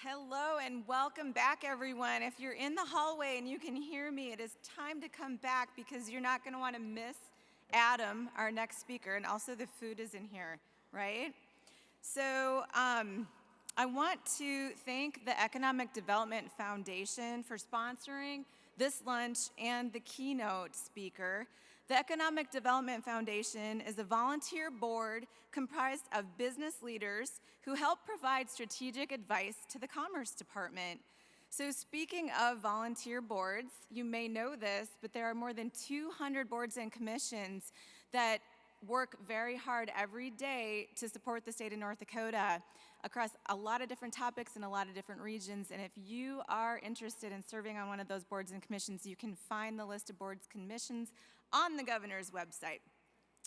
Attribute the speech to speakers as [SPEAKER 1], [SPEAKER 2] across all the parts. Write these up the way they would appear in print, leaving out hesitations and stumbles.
[SPEAKER 1] Hello and welcome back, everyone. If you're in the hallway and you can hear me, it is time to come back because you're not going to want to miss Adam, our next speaker, and also the food is in here, right? So I want to thank the Economic Development Foundation for sponsoring this lunch and the keynote speaker. The Economic Development Foundation is a volunteer board comprised of business leaders who help provide strategic advice to the Commerce Department. So speaking of volunteer boards, you may know this, but there are more than 200 boards and commissions that work very hard every day to support the state of North Dakota across a lot of different topics in a lot of different regions. And if you are interested in serving on one of those boards and commissions, you can find the list of boards and commissions on the governor's website.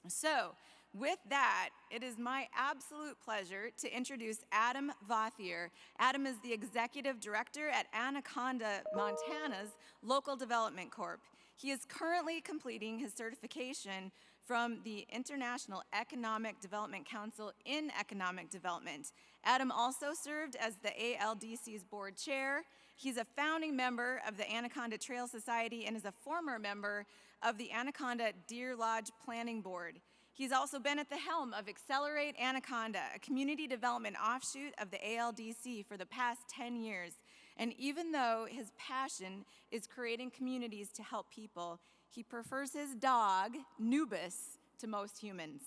[SPEAKER 1] So with that, it is my absolute pleasure to introduce Adam Vauthier. Adam is the executive director at Anaconda, Montana's Local Development Corp. He is currently completing his certification from the International Economic Development Council in Economic Development. Adam also served as the ALDC's board chair. He's a founding member of the Anaconda Trail Society and is a former member of the Anaconda Deer Lodge Planning Board. He's also been at the helm of Accelerate Anaconda, a community development offshoot of the ALDC for the past 10 years. And even though his passion is creating communities to help people, he prefers his dog, Nubis, to most humans.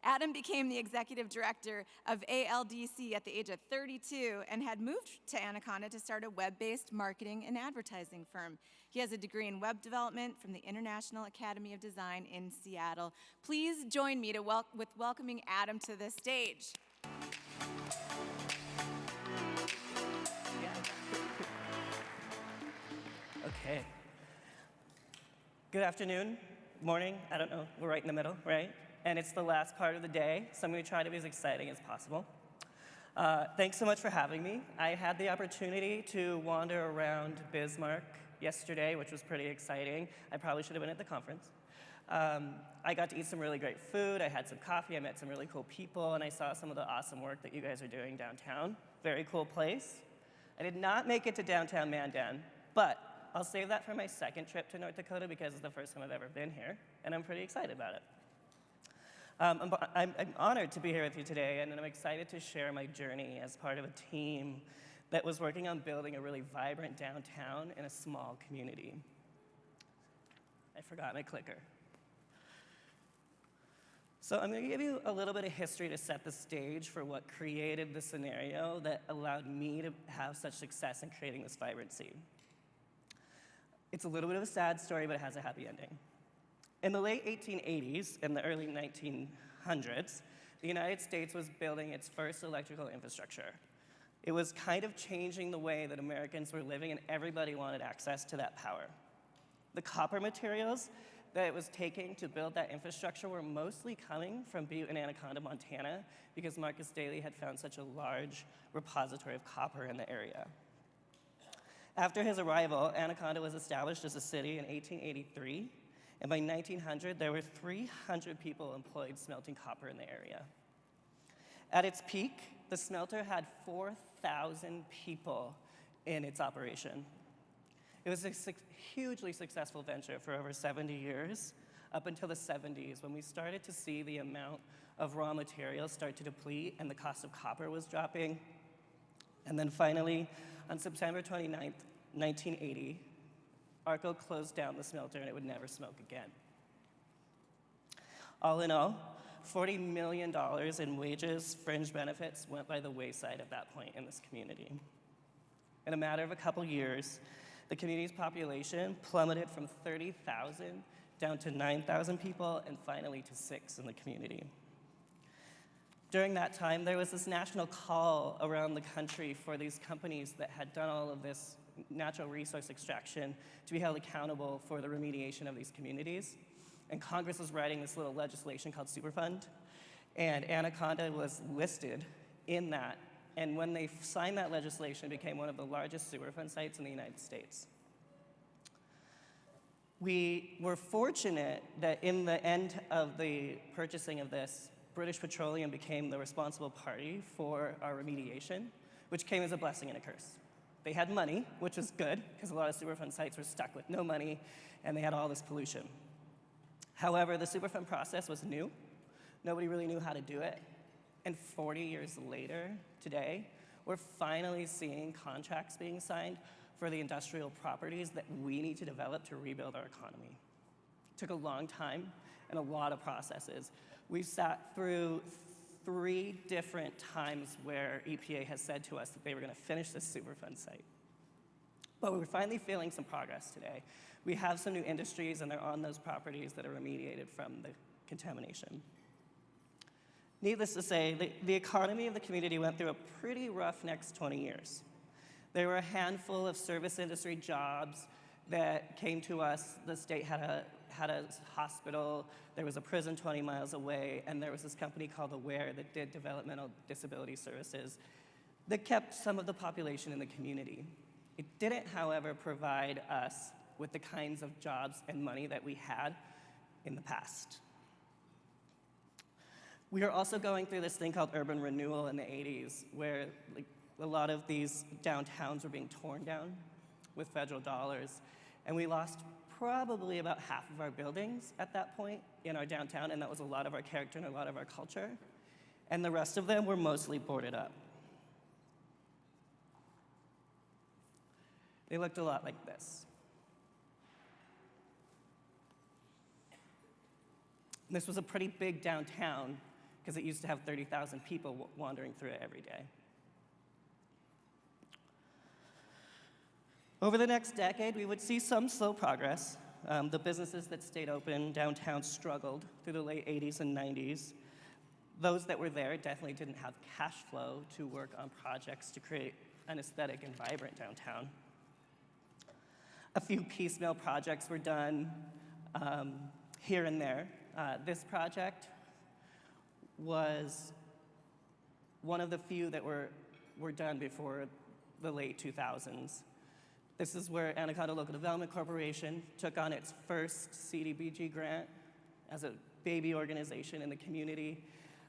[SPEAKER 1] Adam became the executive director of ALDC at the age of 32 and had moved to Anaconda to start a web-based marketing and advertising firm. He has a degree in web development from the International Academy of Design in Seattle. Please join me with welcoming Adam to the stage.
[SPEAKER 2] Okay. Good afternoon, morning, I don't know, we're right in the middle, right? And it's the last part of the day, so I'm going to try to be as exciting as possible. Thanks so much for having me. I had the opportunity to wander around Bismarck yesterday, which was pretty exciting. I probably should have been at the conference. I got to eat some really great food, I had some coffee, I met some really cool people, and I saw some of the awesome work that you guys are doing downtown. Very cool place. I did not make it to downtown Mandan, but I'll save that for my second trip to North Dakota because it's the first time I've ever been here, and I'm pretty excited about it. I'm honored to be here with you today, and I'm excited to share my journey as part of a team that was working on building a really vibrant downtown in a small community. I forgot my clicker. So I'm going to give you a little bit of history to set the stage for what created the scenario that allowed me to have such success in creating this vibrancy. It's a little bit of a sad story, but it has a happy ending. In the late 1880s and the early 1900s, the United States was building its first electrical infrastructure. It was kind of changing the way that Americans were living, and everybody wanted access to that power. The copper materials that it was taking to build that infrastructure were mostly coming from Butte and Anaconda, Montana, because Marcus Daly had found such a large repository of copper in the area. After his arrival, Anaconda was established as a city in 1883, and by 1900, there were 300 people employed smelting copper in the area. At its peak, the smelter had 4,000 people in its operation. It was a hugely successful venture for over 70 years, up until the 70s, when we started to see the amount of raw materials start to deplete and the cost of copper was dropping. And then finally, on September 29th, 1980, ARCO closed down the smelter and it would never smoke again. All in all, $40 million in wages, fringe benefits went by the wayside at that point in this community. In a matter of a couple years, the community's population plummeted from 30,000 down to 9,000 people and finally to 6 in the community. During that time, there was this national call around the country for these companies that had done all of this natural resource extraction to be held accountable for the remediation of these communities. And Congress was writing this little legislation called Superfund, and Anaconda was listed in that. And when they signed that legislation, it became one of the largest Superfund sites in the United States. We were fortunate that in the end of the purchasing of this, British Petroleum became the responsible party for our remediation, which came as a blessing and a curse. They had money, which was good, because a lot of Superfund sites were stuck with no money, and they had all this pollution. However, the Superfund process was new. Nobody really knew how to do it. And 40 years later, today, we're finally seeing contracts being signed for the industrial properties that we need to develop to rebuild our economy. It took a long time and a lot of processes. We've sat through 3 different times where EPA has said to us that they were going to finish this Superfund site. But we're finally feeling some progress today. We have some new industries, and they're on those properties that are remediated from the contamination. Needless to say, the economy of the community went through a pretty rough next 20 years. There were a handful of service industry jobs that came to us. The state had a hospital, there was a prison 20 miles away, and there was this company called Aware that did developmental disability services that kept some of the population in the community. It didn't, however, provide us with the kinds of jobs and money that we had in the past. We are also going through this thing called urban renewal in the 80s, where a lot of these downtowns were being torn down with federal dollars, and we lost probably about half of our buildings at that point in our downtown, and that was a lot of our character and a lot of our culture. And the rest of them were mostly boarded up. They looked a lot like this. This was a pretty big downtown because it used to have 30,000 people wandering through it every day. Over the next decade, we would see some slow progress. The businesses that stayed open downtown struggled through the late 80s and 90s. Those that were there definitely didn't have cash flow to work on projects to create an aesthetic and vibrant downtown. A few piecemeal projects were done here and there. This project was one of the few that were done before the late 2000s. This is where Anaconda Local Development Corporation took on its first CDBG grant as a baby organization in the community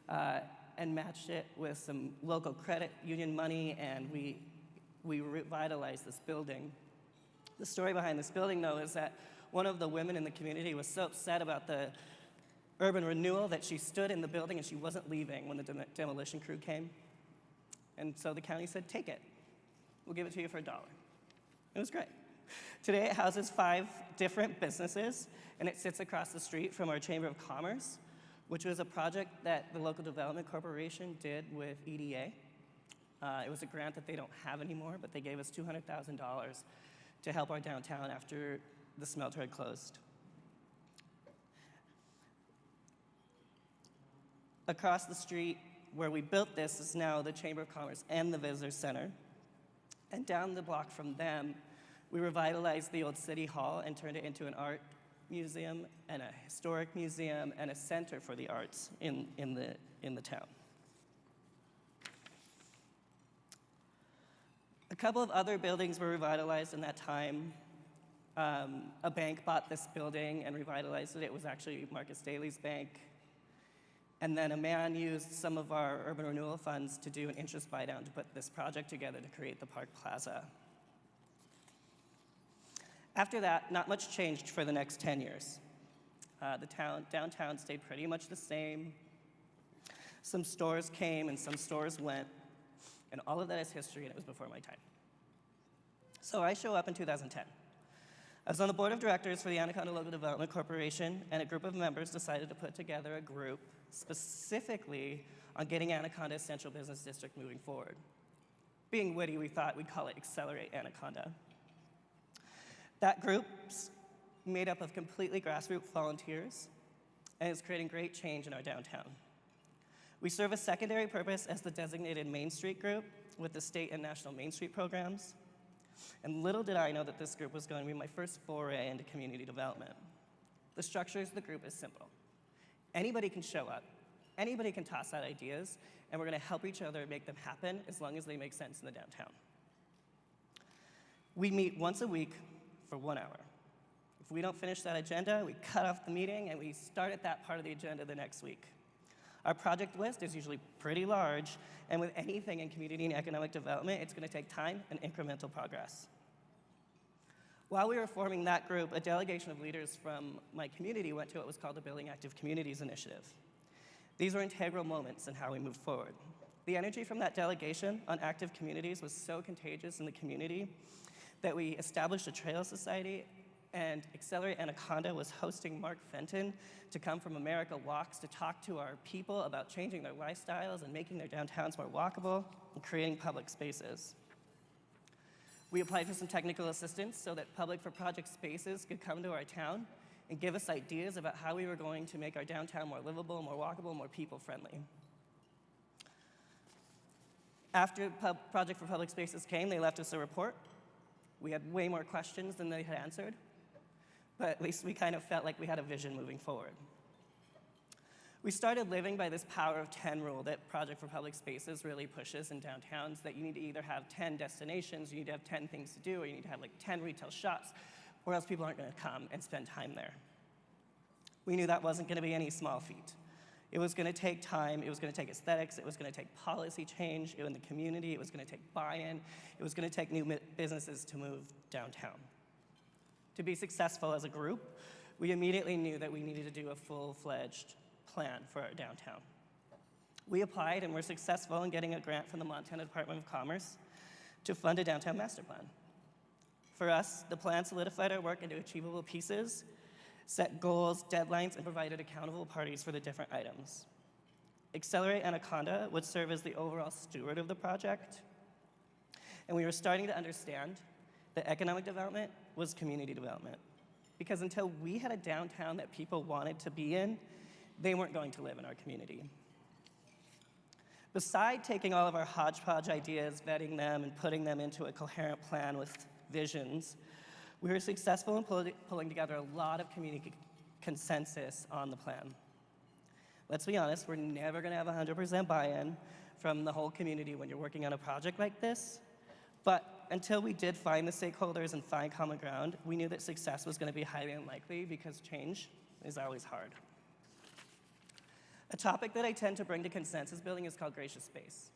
[SPEAKER 2] and matched it with some local credit union money, and we revitalized this building. The story behind this building, though, is that one of the women in the community was so upset about the urban renewal that she stood in the building and she wasn't leaving when the demolition crew came. And so the county said, take it. We'll give it to you for $1. It was great. Today it houses 5 different businesses, and it sits across the street from our Chamber of Commerce, which was a project that the Local Development Corporation did with EDA. It was a grant that they don't have anymore, but they gave us $200,000 to help our downtown after the smelter had closed. Across the street where we built this is now the Chamber of Commerce and the Visitor Center. And down the block from them, we revitalized the old city hall and turned it into an art museum and a historic museum and a center for the arts in the town. A couple of other buildings were revitalized in that time. A bank bought this building and revitalized it. It was actually Marcus Daly's bank. And then a man used some of our urban renewal funds to do an interest buy-down to put this project together to create the Park Plaza. After that, not much changed for the next 10 years. The downtown stayed pretty much the same. Some stores came and some stores went, and all of that is history, and it was before my time. So I show up in 2010. I was on the board of directors for the Anaconda Local Development Corporation, and a group of members decided to put together a group specifically on getting Anaconda Central Business District moving forward. Being witty, we thought we'd call it Accelerate Anaconda. That group's made up of completely grassroots volunteers, and is creating great change in our downtown. We serve a secondary purpose as the designated Main Street group with the state and national Main Street programs. And little did I know that this group was going to be my first foray into community development. The structure of the group is simple. Anybody can show up, anybody can toss out ideas, and we're going to help each other make them happen as long as they make sense in the downtown. We meet once a week for 1 hour. If we don't finish that agenda, we cut off the meeting and we start at that part of the agenda the next week. Our project list is usually pretty large, and with anything in community and economic development, it's going to take time and incremental progress. While we were forming that group, a delegation of leaders from my community went to what was called the Building Active Communities Initiative. These were integral moments in how we moved forward. The energy from that delegation on active communities was so contagious in the community that we established a trail society, and Accelerate Anaconda was hosting Mark Fenton to come from America Walks to talk to our people about changing their lifestyles and making their downtowns more walkable and creating public spaces. We applied for some technical assistance so that Public for Project spaces could come to our town and give us ideas about how we were going to make our downtown more livable, more walkable, more people-friendly. After Project for Public Spaces came, they left us a report. We had way more questions than they had answered, but at least we kind of felt like we had a vision moving forward. We started living by this power of 10 rule that Project for Public Spaces really pushes in downtowns, that you need to either have 10 destinations, you need to have 10 things to do, or you need to have like 10 retail shops, or else people aren't going to come and spend time there. We knew that wasn't going to be any small feat. It was going to take time, it was going to take aesthetics, it was going to take policy change in the community, it was going to take buy-in, it was going to take new businesses to move downtown. To be successful as a group, we immediately knew that we needed to do a full-fledged plan for our downtown. We applied and were successful in getting a grant from the Montana Department of Commerce to fund a downtown master plan. For us, the plan solidified our work into achievable pieces, set goals, deadlines, and provided accountable parties for the different items. Accelerate Anaconda would serve as the overall steward of the project, and we were starting to understand that economic development was community development. Because until we had a downtown that people wanted to be in, they weren't going to live in our community. Beside taking all of our hodgepodge ideas, vetting them, and putting them into a coherent plan with visions, we were successful in pulling together a lot of community consensus on the plan. Let's be honest, we're never going to have 100% buy-in from the whole community when you're working on a project like this, but until we did find the stakeholders and find common ground, we knew that success was going to be highly unlikely because change is always hard. A topic that I tend to bring to consensus building is called gracious space.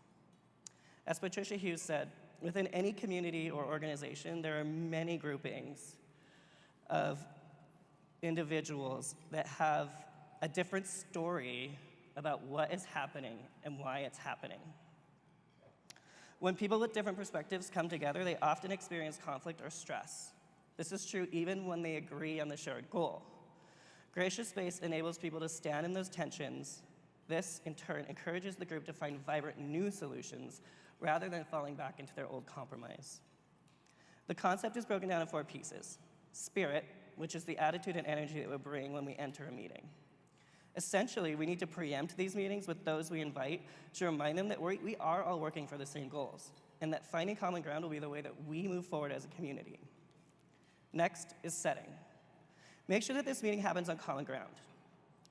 [SPEAKER 2] As Patricia Hughes said, within any community or organization, there are many groupings of individuals that have a different story about what is happening and why it's happening. When people with different perspectives come together, they often experience conflict or stress. This is true even when they agree on the shared goal. Gracious space enables people to stand in those tensions. This, in turn, encourages the group to find vibrant new solutions rather than falling back into their old compromise. The concept is broken down in 4 pieces. Spirit, which is the attitude and energy that we bring when we enter a meeting. Essentially, we need to preempt these meetings with those we invite to remind them that we are all working for the same goals, and that finding common ground will be the way that we move forward as a community. Next is setting. Make sure that this meeting happens on common ground.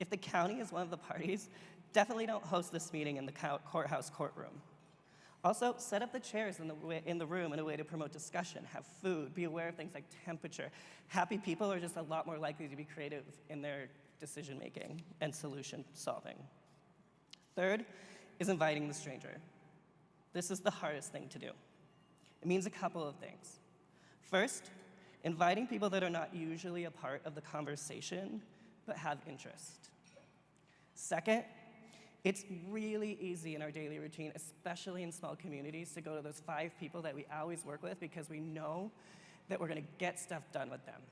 [SPEAKER 2] If the county is one of the parties, definitely don't host this meeting in the courthouse courtroom. Also, set up the chairs in the room in a way to promote discussion, have food, be aware of things like temperature. Happy people are just a lot more likely to be creative in their decision-making and solution-solving. Third is inviting the stranger. This is the hardest thing to do. It means a couple of things. First, inviting people that are not usually a part of the conversation, but have interest. Second, it's really easy in our daily routine, especially in small communities, to go to those 5 people that we always work with because we know that we're going to get stuff done with them.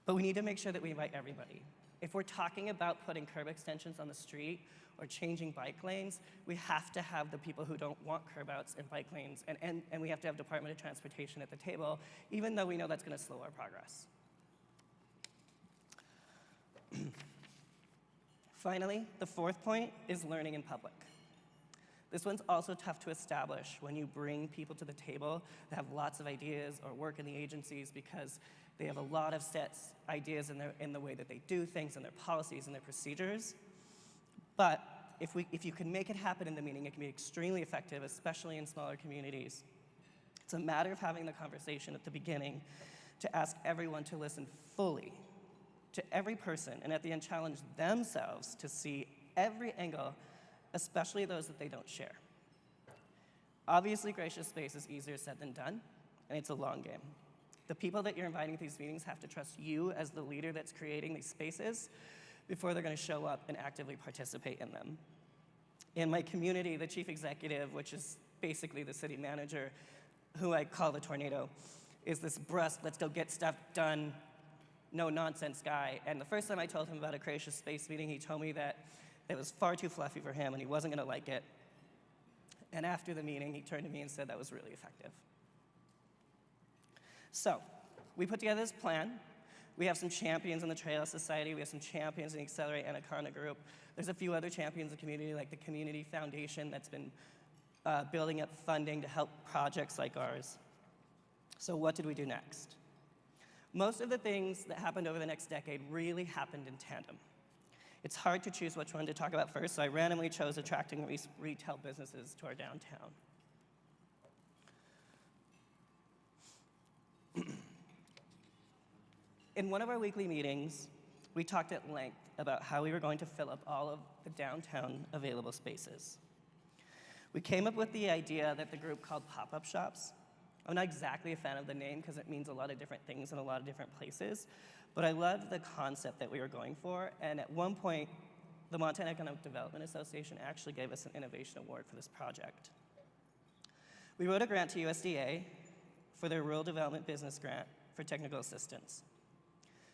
[SPEAKER 2] But we need to make sure that we invite everybody. If we're talking about putting curb extensions on the street or changing bike lanes, we have to have the people who don't want curb outs and bike lanes, and we have to have Department of Transportation at the table, even though we know that's going to slow our progress. Finally, the 4th point is learning in public. This one's also tough to establish when you bring people to the table that have lots of ideas or work in the agencies because they have a lot of set ideas in the way that they do things and their policies and their procedures. But if you can make it happen in the meeting, it can be extremely effective, especially in smaller communities. It's a matter of having the conversation at the beginning to ask everyone to listen fully to every person, and at the end challenge themselves to see every angle, especially those that they don't share. Obviously, gracious space is easier said than done, and it's a long game. The people that you're inviting to these meetings have to trust you as the leader that's creating these spaces before they're going to show up and actively participate in them. In my community, the chief executive, which is basically the city manager, who I call the tornado, is this brusque, let's go get stuff done, no nonsense guy. And the first time I told him about a gracious space meeting, he told me that it was far too fluffy for him and he wasn't going to like it. And after the meeting, he turned to me and said that was really effective. So, we put together this plan. We have some champions in the Trail Society. We have some champions in the Accelerate Anaconda group. There's a few other champions in the community, like the Community Foundation that's been building up funding to help projects like ours. So what did we do next? Most of the things that happened over the next decade really happened in tandem. It's hard to choose which one to talk about first, so I randomly chose attracting retail businesses to our downtown. In one of our weekly meetings, we talked at length about how we were going to fill up all of the downtown available spaces. We came up with the idea that the group called pop-up shops. I'm not exactly a fan of the name because it means a lot of different things in a lot of different places, but I loved the concept that we were going for, and at one point, the Montana Economic Development Association actually gave us an innovation award for this project. We wrote a grant to USDA for their Rural Development Business Grant for technical assistance.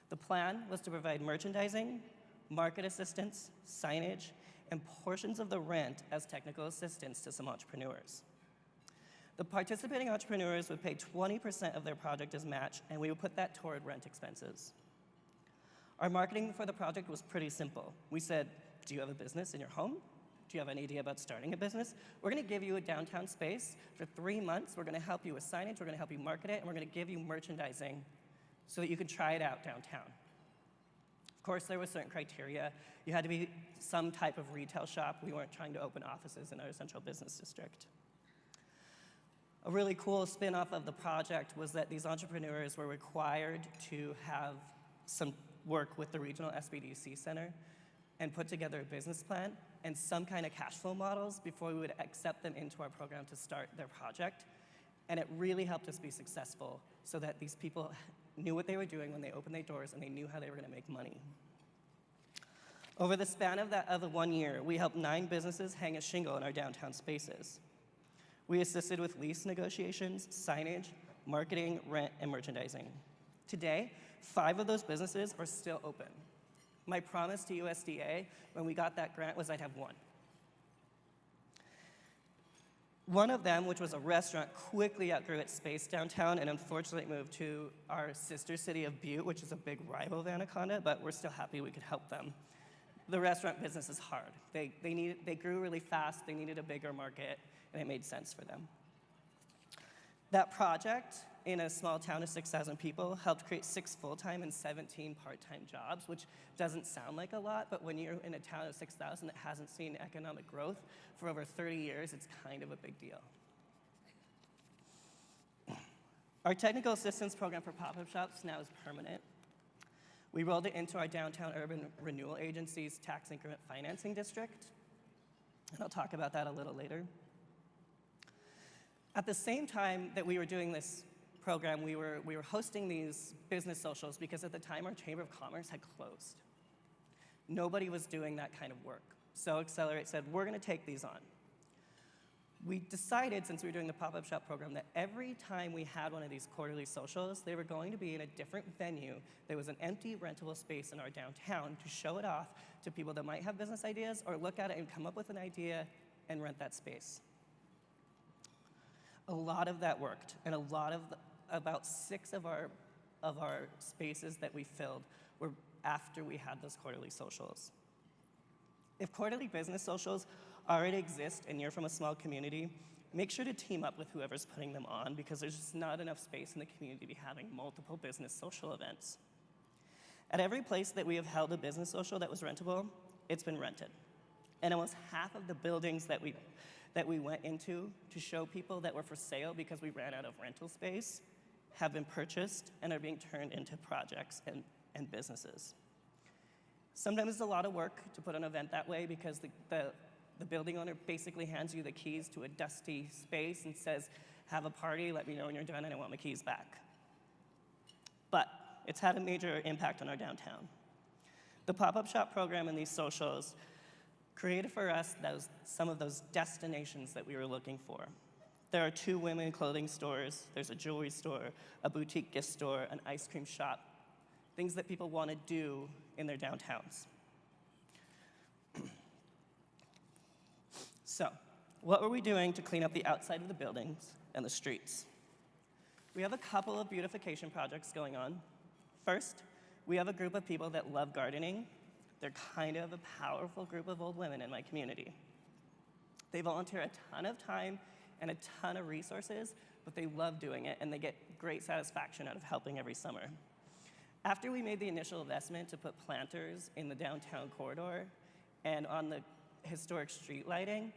[SPEAKER 2] The plan was to provide merchandising, market assistance, signage, and portions of the rent as technical assistance to some entrepreneurs. The participating entrepreneurs would pay 20% of their project as match, and we would put that toward rent expenses. Our marketing for the project was pretty simple. We said, do you have a business in your home? Do you have an idea about starting a business? We're going to give you a downtown space for 3 months. We're going to help you with signage. We're going to help you market it, and we're going to give you merchandising so that you can try it out downtown. Of course, there were certain criteria. You had to be some type of retail shop. We weren't trying to open offices in our central business district. A really cool spin-off of the project was that these entrepreneurs were required to have some work with the regional SBDC center and put together a business plan and some kind of cash flow models before we would accept them into our program to start their project. And it really helped us be successful so that these people knew what they were doing when they opened their doors and they knew how they were going to make money. Over the span of the 1 year, we helped 9 businesses hang a shingle in our downtown spaces. We assisted with lease negotiations, signage, marketing, rent, and merchandising. Today, 5 of those businesses are still open. My promise to USDA when we got that grant was I'd have 1. One of them, which was a restaurant, quickly outgrew its space downtown and unfortunately moved to our sister city of Butte, which is a big rival of Anaconda, but we're still happy we could help them. The restaurant business is hard. They grew really fast, they needed a bigger market, and it made sense for them. That project, in a small town of 6,000 people, helped create 6 full-time and 17 part-time jobs, which doesn't sound like a lot, but when you're in a town of 6,000 that hasn't seen economic growth for over 30 years, it's kind of a big deal. Our technical assistance program for pop-up shops now is permanent. We rolled it into our downtown urban renewal agency's tax increment financing district, and I'll talk about that a little later. At the same time that we were doing this program, we were hosting these business socials because at the time our Chamber of Commerce had closed. Nobody was doing that kind of work. So Accelerate said, we're going to take these on. We decided, since we were doing the pop-up shop program, that every time we had one of these quarterly socials, they were going to be in a different venue. There was an empty rentable space in our downtown to show it off to people that might have business ideas or look at it and come up with an idea and rent that space. A lot of that worked, and about 6 of our spaces that we filled were after we had those quarterly socials. If quarterly business socials already exist and you're from a small community, make sure to team up with whoever's putting them on because there's just not enough space in the community to be having multiple business social events. At every place that we have held a business social that was rentable, it's been rented. And almost half of the buildings that we went into to show people that were for sale because we ran out of rental space have been purchased and are being turned into projects and businesses. Sometimes it's a lot of work to put an event that way because the building owner basically hands you the keys to a dusty space and says, have a party, let me know when you're done, and I want my keys back. But it's had a major impact on our downtown. The pop-up shop program and these socials created for us some of those destinations that we were looking for. There are 2 women clothing stores, there's a jewelry store, a boutique gift store, an ice cream shop, things that people want to do in their downtowns. So, what were we doing to clean up the outside of the buildings and the streets? We have a couple of beautification projects going on. First, we have a group of people that love gardening. They're kind of a powerful group of old women in my community. They volunteer a ton of time and a ton of resources, but they love doing it, and they get great satisfaction out of helping every summer. After we made the initial investment to put planters in the downtown corridor and on the historic street lighting,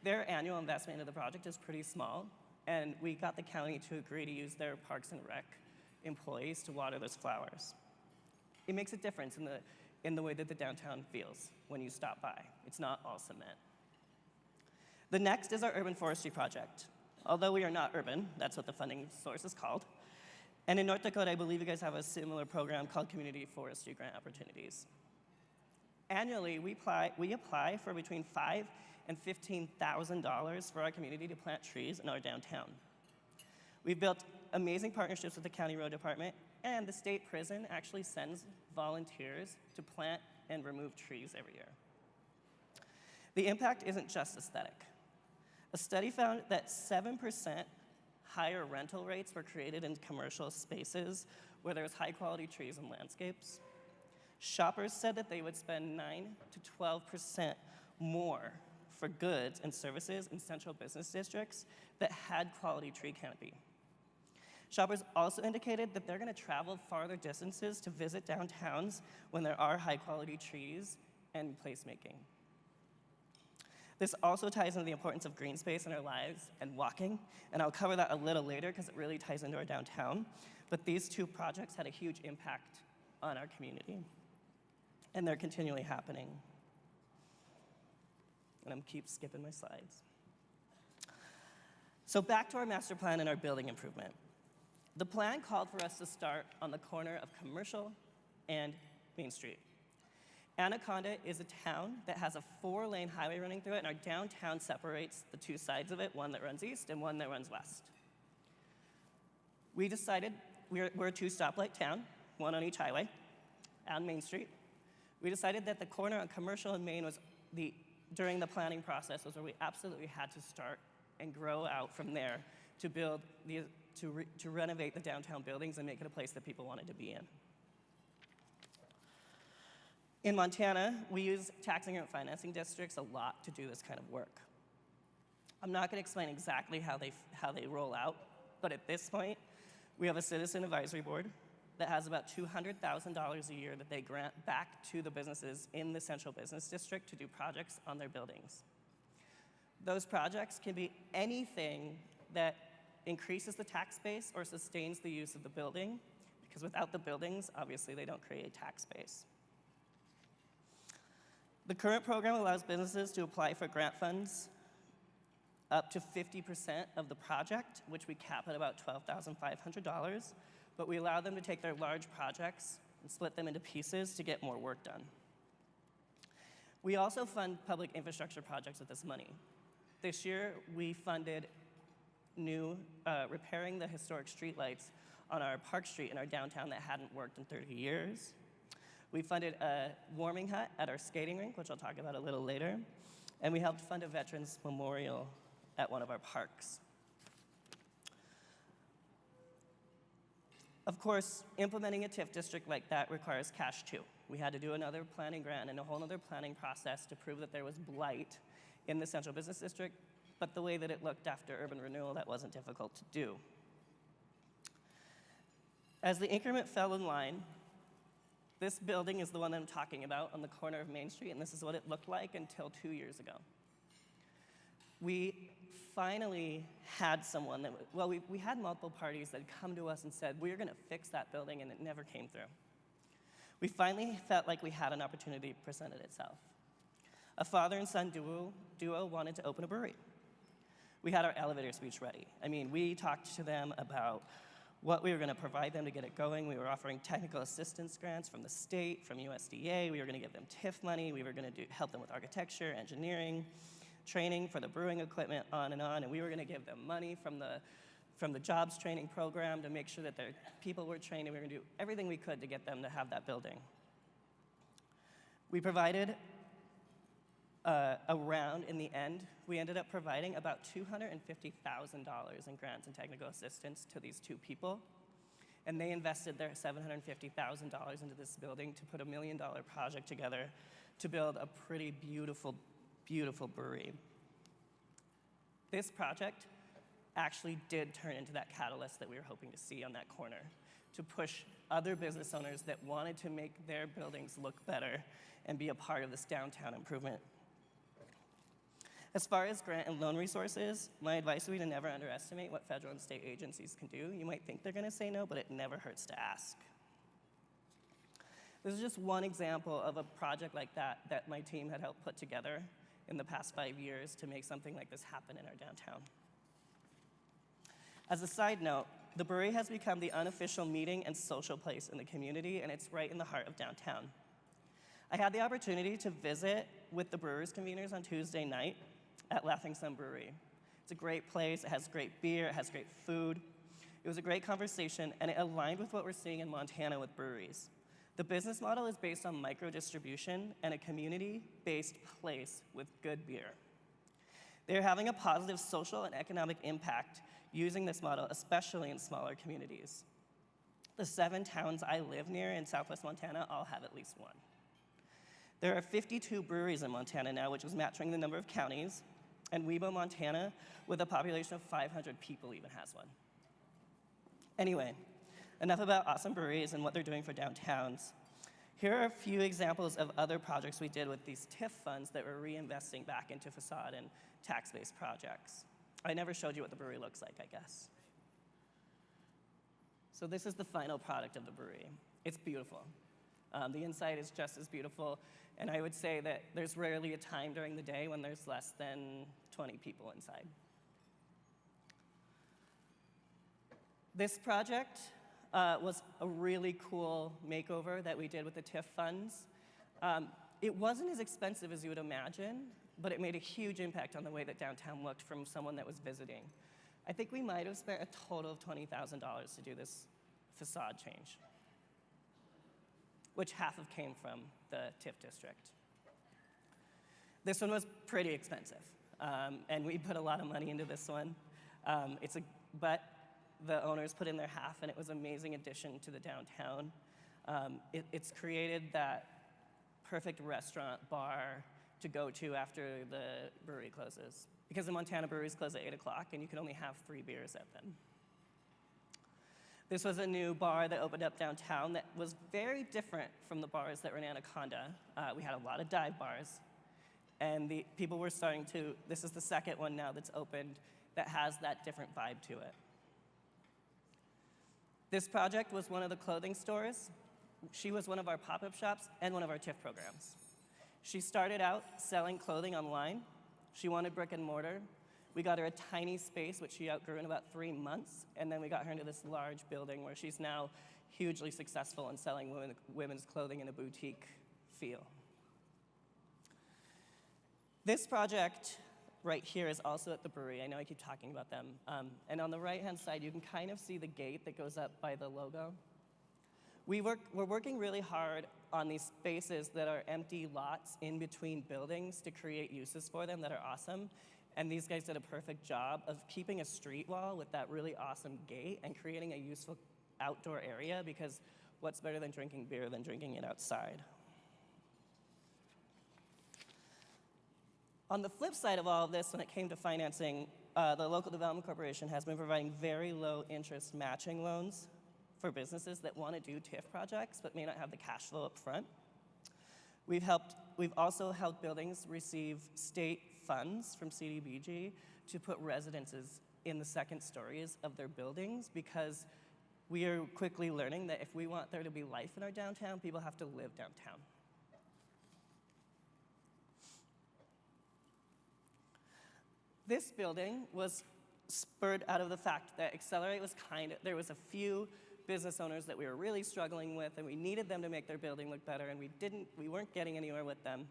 [SPEAKER 2] their annual investment into the project is pretty small, and we got the county to agree to use their Parks and Rec employees to water those flowers. It makes a difference in the way that the downtown feels when you stop by. It's not all cement. The next is our urban forestry project. Although we are not urban, that's what the funding source is called. And in North Dakota, I believe you guys have a similar program called Community Forestry Grant Opportunities. Annually, we apply for between $5,000 and $15,000 for our community to plant trees in our downtown. We've built amazing partnerships with the county road department, and the state prison actually sends volunteers to plant and remove trees every year. The impact isn't just aesthetic. A study found that 7% higher rental rates were created in commercial spaces where there's high-quality trees and landscapes. Shoppers said that they would spend 9 to 12% more for goods and services in central business districts that had quality tree canopy. Shoppers also indicated that they're going to travel farther distances to visit downtowns when there are high-quality trees and placemaking. This also ties into the importance of green space in our lives and walking, and I'll cover that a little later because it really ties into our downtown. But these 2 projects had a huge impact on our community, and they're continually happening. And I'm keep skipping my slides. So back to our master plan and our building improvement. The plan called for us to start on the corner of Commercial and Main Street. Anaconda is a town that has a 4-lane highway running through it, and our downtown separates the 2 sides of it, one that runs east and one that runs west. We decided we're a 2-stoplight town, one on each highway, on Main Street. We decided that the corner on Commercial and Main was during the planning process was where we absolutely had to start and grow out from there to build to renovate the downtown buildings and make it a place that people wanted to be in. In Montana, we use tax increment financing districts a lot to do this kind of work. I'm not going to explain exactly how they roll out, but at this point, we have a citizen advisory board that has about $200,000 a year that they grant back to the businesses in the central business district to do projects on their buildings. Those projects can be anything that increases the tax base or sustains the use of the building, because without the buildings, obviously they don't create tax base. The current program allows businesses to apply for grant funds up to 50% of the project, which we cap at about $12,500, but we allow them to take their large projects and split them into pieces to get more work done. We also fund public infrastructure projects with this money. This year, we funded repairing the historic streetlights on our Park Street in our downtown that hadn't worked in 30 years. We funded a warming hut at our skating rink, which I'll talk about a little later, and we helped fund a veterans memorial at one of our parks. Of course, implementing a TIF district like that requires cash too. We had to do another planning grant and a whole other planning process to prove that there was blight in the central business district, but the way that it looked after urban renewal, that wasn't difficult to do. As the increment fell in line, this building is the one that I'm talking about on the corner of Main Street, and this is what it looked like until 2 years ago. We finally had someone that, we had multiple parties that had come to us and said, we're gonna fix that building, and it never came through. we finally felt like we had an opportunity presented itself. A father and son duo wanted to open a brewery. We had our elevator speech ready. I mean, we talked to them about what we were going to provide them to get it going. We were offering technical assistance grants from the state, from USDA. We were going to give them TIF money. We were going to help them with architecture, engineering, training for the brewing equipment, on. And we were going to give them money from the jobs training program to make sure that their people were trained, and we were going to do everything we could to get them to have that building. We provided in the end, we ended up providing about $250,000 in grants and technical assistance to these two people. And they invested their $750,000 into this building to put $1 million project together to build a pretty beautiful, beautiful brewery. This project actually did turn into that catalyst that we were hoping to see on that corner, to push other business owners that wanted to make their buildings look better and be a part of this downtown improvement. As far as grant and loan resources, my advice would be to never underestimate what federal and state agencies can do. You might think they're going to say no, but it never hurts to ask. This is just one example of a project like that my team had helped put together in the past 5 years to make something like this happen in our downtown. As a side note, the brewery has become the unofficial meeting and social place in the community, and it's right in the heart of downtown. I had the opportunity to visit with the brewers conveners on Tuesday night at Laughing Sun Brewery. It's a great place, it has great beer, it has great food. It was a great conversation, and it aligned with what we're seeing in Montana with breweries. The business model is based on micro-distribution and a community-based place with good beer. They're having a positive social and economic impact using this model, especially in smaller communities. The 7 towns I live near in Southwest Montana all have at least one. There are 52 breweries in Montana now, which is matching the number of counties, and Webo, Montana, with a population of 500 people, even has one. Anyway, enough about awesome breweries and what they're doing for downtowns. Here are a few examples of other projects we did with these TIF funds that we're reinvesting back into facade and tax-based projects. I never showed you what the brewery looks like, I guess. So this is the final product of the brewery. It's beautiful. The inside is just as beautiful, and I would say that there's rarely a time during the day when there's less than 20 people inside. This project was a really cool makeover that we did with the TIF funds. It wasn't as expensive as you would imagine, but it made a huge impact on the way that downtown looked from someone that was visiting. I think we might have spent a total of $20,000 to do this facade change, which half of came from the TIF district. This one was pretty expensive, and we put a lot of money into this one. But the owners put in their half, and it was an amazing addition to the downtown. It's created that perfect restaurant bar to go to after the brewery closes. Because in Montana, breweries close at 8 o'clock, and you can only have 3 beers at them. This was a new bar that opened up downtown that was very different from the bars that were in Anaconda. We had a lot of dive bars, and the people were starting to, this is the second one now that's opened that has that different vibe to it. This project was one of the clothing stores. She was one of our pop-up shops and one of our TIF programs. She started out selling clothing online. She wanted brick and mortar. We got her a tiny space, which she outgrew in about 3 months, and then we got her into this large building where she's now hugely successful in selling women's clothing in a boutique feel. This project right here is also at the brewery. I know I keep talking about them. And on the right-hand side, you can kind of see the gate that goes up by the logo. We're working really hard on these spaces that are empty lots in between buildings to create uses for them that are awesome. And these guys did a perfect job of keeping a street wall with that really awesome gate and creating a useful outdoor area, because what's better than drinking beer than drinking it outside? On the flip side of all of this, when it came to financing, the Local Development Corporation has been providing very low interest matching loans for businesses that want to do TIF projects but may not have the cash flow up front. We've also helped buildings receive state funds from CDBG to put residences in the second stories of their buildings, because We are quickly learning that if we want there to be life in our downtown, people have to live downtown. This building was spurred out of the fact that Accelerate was there was a few business owners that we were really struggling with, and we needed them to make their building look better, and we weren't getting anywhere with them.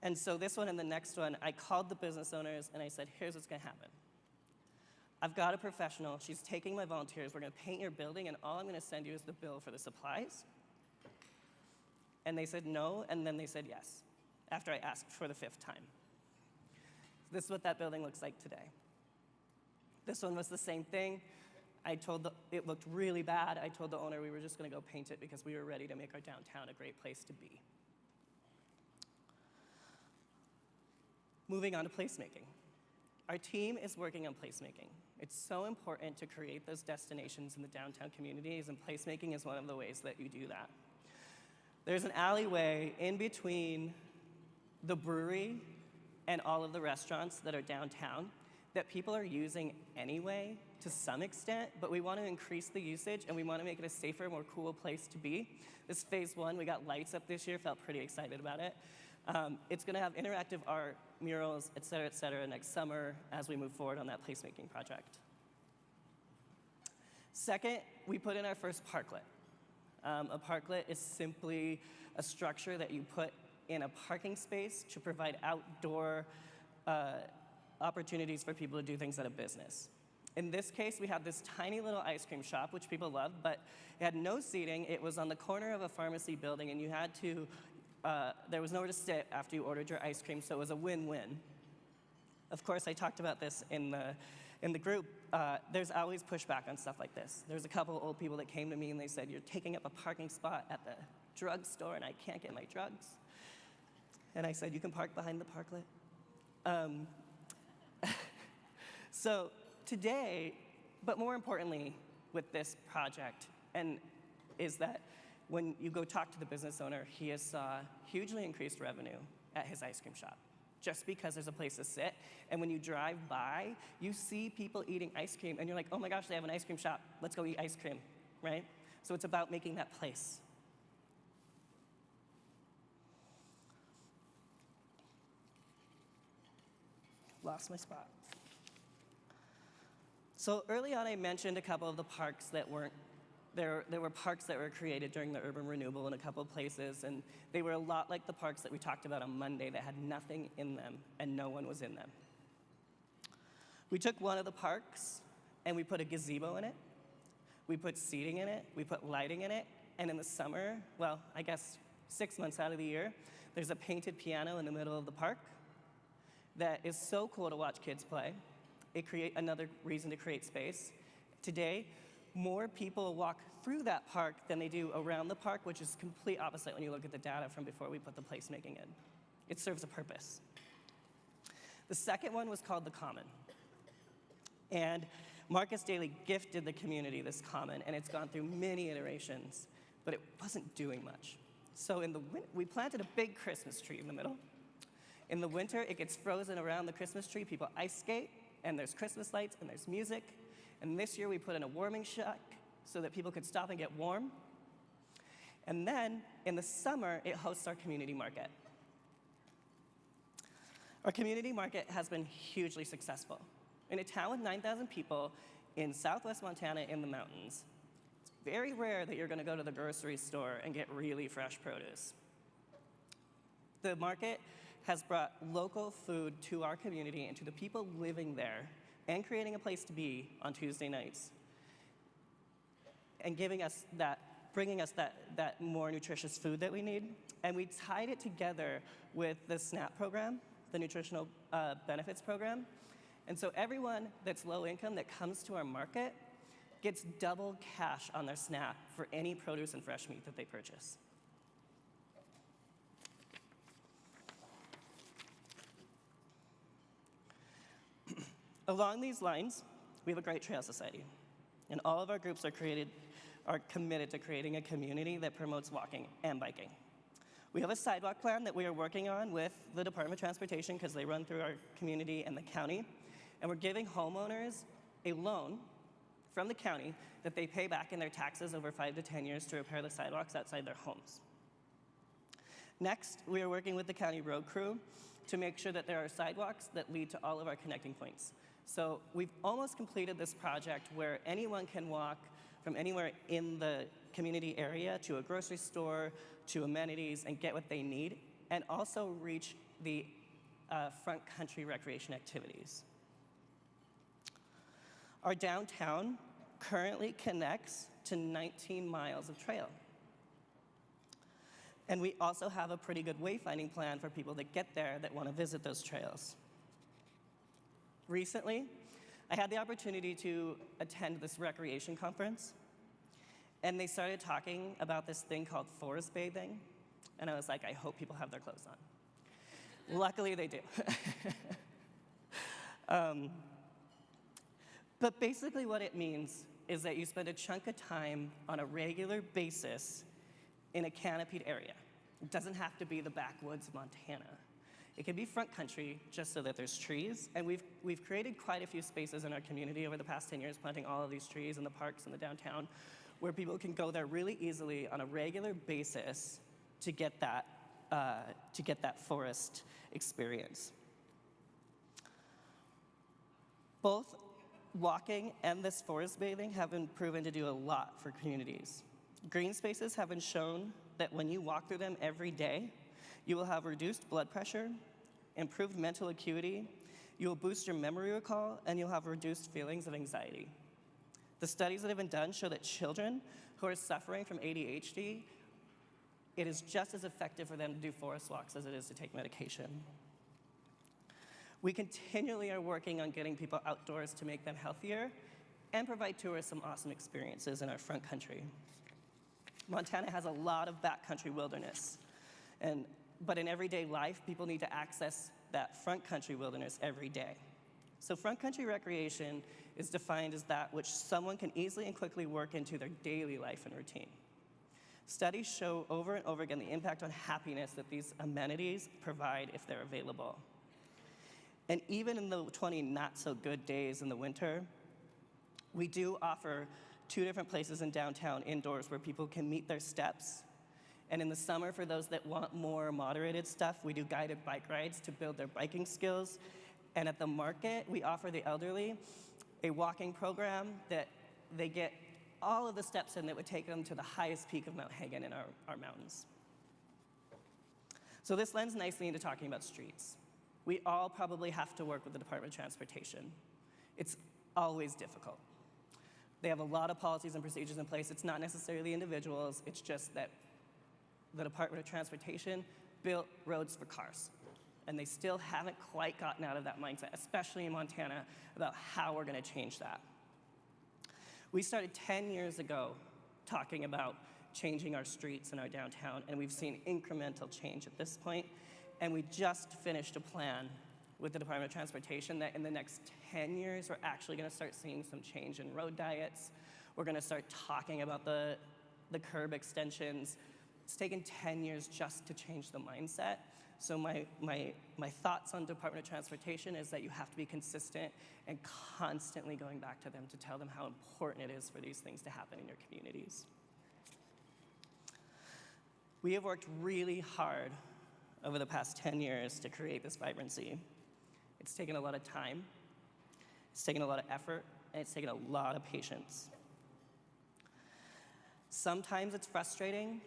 [SPEAKER 2] And so this one and the next one, I called the business owners and I said, here's what's gonna happen. I've got a professional, she's taking my volunteers, we're gonna paint your building, and all I'm gonna send you is the bill for the supplies. And they said no, and then they said yes, after I asked for the 5th time. This is what that building looks like today. This one was the same thing. It looked really bad. I told the owner we were just gonna go paint it because we were ready to make our downtown a great place to be. Moving on to placemaking. Our team is working on placemaking. It's so important to create those destinations in the downtown communities, and placemaking is one of the ways that you do that. There's an alleyway in between the brewery and all of the restaurants that are downtown that people are using anyway to some extent, but we want to increase the usage and we want to make it a safer, more cool place to be. This phase 1, we got lights up this year, felt pretty excited about it. It's going to have interactive art, murals, et cetera, next summer as we move forward on that placemaking project. Second, we put in our first parklet. A parklet is simply a structure that you put in a parking space to provide outdoor opportunities for people to do things at a business. In this case, we had this tiny little ice cream shop, which people loved, but it had no seating. It was on the corner of a pharmacy building, and you had to, there was nowhere to sit after you ordered your ice cream, so it was a win-win. Of course, I talked about this in the group. There's always pushback on stuff like this. There's a couple old people that came to me and they said, you're taking up a parking spot at the drugstore and I can't get my drugs. And I said, you can park behind the parklet. So today, but more importantly with this project, is that when you go talk to the business owner, he has saw hugely increased revenue at his ice cream shop, just because there's a place to sit. And when you drive by, you see people eating ice cream, and you're like, oh my gosh, they have an ice cream shop. Let's go eat ice cream, right? So it's about making that place. Lost my spot. So early on, I mentioned a couple of the parks that weren't, there were parks that were created during the urban renewal in a couple of places, and they were a lot like the parks that we talked about on Monday that had nothing in them and no one was in them. We took one of the parks and we put a gazebo in it, we put seating in it, we put lighting in it, and in the summer, well, I guess 6 months out of the year, there's a painted piano in the middle of the park that is so cool to watch kids play. It creates another reason to create space. Today, more people walk through that park than they do around the park, which is complete opposite when you look at the data from before we put the placemaking in. It serves a purpose. The second one was called the Common. And Marcus Daly gifted the community this Common, and it's gone through many iterations, but it wasn't doing much. So we planted a big Christmas tree in the middle. In the winter, it gets frozen around the Christmas tree. People ice skate, and there's Christmas lights, and there's music. And this year, we put in a warming shack so that people could stop and get warm. And then, in the summer, it hosts our community market. Our community market has been hugely successful. In a town with 9,000 people in southwest Montana in the mountains, it's very rare that you're going to go to the grocery store and get really fresh produce. The market has brought local food to our community and to the people living there, and creating a place to be on Tuesday nights, and bringing us that more nutritious food that we need. And we tied it together with the SNAP program, the Nutritional Benefits Program. And so everyone that's low income that comes to our market gets double cash on their SNAP for any produce and fresh meat that they purchase. Along these lines, we have a great trail society, and all of our groups are committed to creating a community that promotes walking and biking. We have a sidewalk plan that we are working on with the Department of Transportation because they run through our community and the county, and we're giving homeowners a loan from the county that they pay back in their taxes over 5 to 10 years to repair the sidewalks outside their homes. Next, we are working with the county road crew to make sure that there are sidewalks that lead to all of our connecting points. So we've almost completed this project where anyone can walk from anywhere in the community area to a grocery store, to amenities, and get what they need, and also reach the front country recreation activities. Our downtown currently connects to 19 miles of trail. And we also have a pretty good wayfinding plan for people that get there that want to visit those trails. Recently, I had the opportunity to attend this recreation conference, and they started talking about this thing called forest bathing, and I was like, I hope people have their clothes on. Luckily, they do. But basically what it means is that you spend a chunk of time on a regular basis in a canopied area. It doesn't have to be the backwoods of Montana. It can be front country, just so that there's trees. And we've created quite a few spaces in our community over the past 10 years, planting all of these trees in the parks in the downtown, where people can go there really easily on a regular basis to get that forest experience. Both walking and this forest bathing have been proven to do a lot for communities. Green spaces have been shown that when you walk through them every day, you will have reduced blood pressure, improved mental acuity, you will boost your memory recall, and you'll have reduced feelings of anxiety. The studies that have been done show that children who are suffering from ADHD, it is just as effective for them to do forest walks as it is to take medication. We continually are working on getting people outdoors to make them healthier and provide tourists some awesome experiences in our front country. Montana has a lot of backcountry wilderness, but in everyday life, people need to access that front country wilderness every day. So front country recreation is defined as that which someone can easily and quickly work into their daily life and routine. Studies show over and over again the impact on happiness that these amenities provide if they're available. And even in the 20 not-so-good days in the winter, we do offer 2 different places in downtown indoors where people can meet their steps. And in the summer, for those that want more moderated stuff, we do guided bike rides to build their biking skills. And at the market, we offer the elderly a walking program that they get all of the steps in that would take them to the highest peak of Mount Hagen in our mountains. So this lends nicely into talking about streets. We all probably have to work with the Department of Transportation. It's always difficult. They have a lot of policies and procedures in place. It's not necessarily individuals, it's just that the Department of Transportation built roads for cars. And they still haven't quite gotten out of that mindset, especially in Montana, about how we're gonna change that. We started 10 years ago talking about changing our streets in our downtown, and we've seen incremental change at this point. And we just finished a plan with the Department of Transportation that in the next 10 years, we're actually gonna start seeing some change in road diets. We're gonna start talking about the curb extensions. It's taken 10 years just to change the mindset. So my thoughts on Department of Transportation is that you have to be consistent and constantly going back to them to tell them how important it is for these things to happen in your communities. We have worked really hard over the past 10 years to create this vibrancy. It's taken a lot of time, it's taken a lot of effort, and it's taken a lot of patience. Sometimes it's frustrating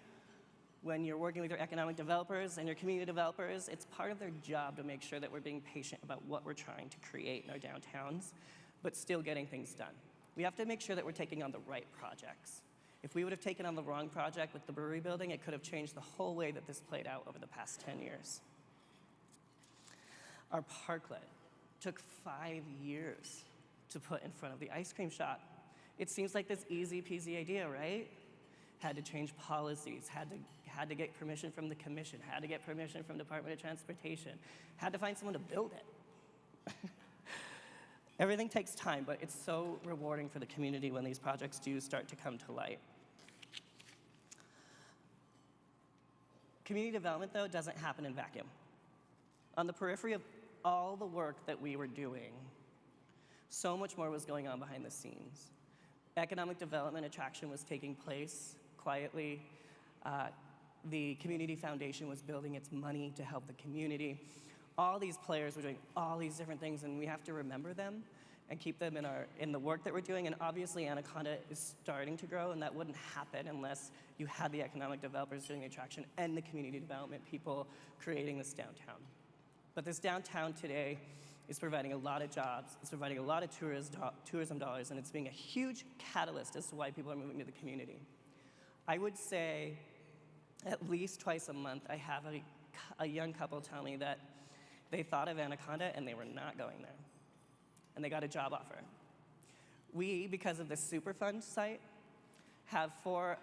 [SPEAKER 2] when you're working with your economic developers and your community developers. It's part of their job to make sure that we're being patient about what we're trying to create in our downtowns, but still getting things done. We have to make sure that we're taking on the right projects. If we would have taken on the wrong project with the brewery building, it could have changed the whole way that this played out over the past 10 years. Our parklet took 5 years to put in front of the ice cream shop. It seems like this easy peasy idea, right? Had to change policies, had to get permission from the commission, had to get permission from the Department of Transportation, had to find someone to build it. Everything takes time, but it's so rewarding for the community when these projects do start to come to light. Community development, though, doesn't happen in vacuum. On the periphery of all the work that we were doing, so much more was going on behind the scenes. economic development attraction was taking place quietly. The community foundation was building its money to help the community. All these players were doing all these different things, and we have to remember them and keep them in the work that we're doing. And obviously, Anaconda is starting to grow, and that wouldn't happen unless you had the economic developers doing the attraction and the community development people creating this downtown. But this downtown today is providing a lot of jobs, it's providing a lot of tourism dollars, and it's being a huge catalyst as to why people are moving to the community. I would say at least twice a month, I have a young couple tell me that they thought of Anaconda and they were not going there. And they got a job offer. We, because of the Superfund site, have four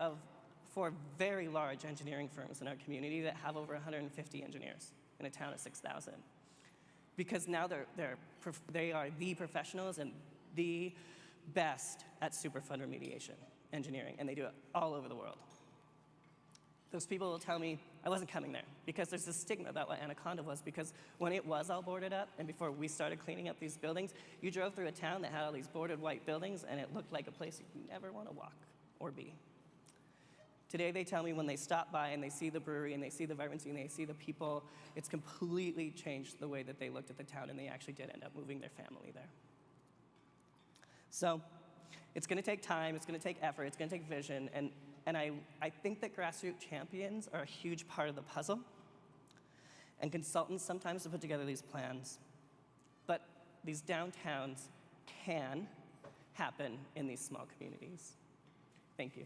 [SPEAKER 2] very large engineering firms in our community that have over 150 engineers in a town of 6,000. Because now they are the professionals and the best at Superfund remediation engineering, and they do it all over the world. Those people will tell me I wasn't coming there because there's this stigma about what Anaconda was, because when it was all boarded up and before we started cleaning up these buildings, you drove through a town that had all these boarded white buildings and it looked like a place you never want to walk or be. Today they tell me when they stop by and they see the brewery and they see the vibrancy and they see the people, it's completely changed the way that they looked at the town, and they actually did end up moving their family there. So it's going to take time, it's going to take effort, it's going to take vision, and I think that grassroots champions are a huge part of the puzzle, and consultants sometimes to put together these plans. But these downtowns can happen in these small communities. Thank you.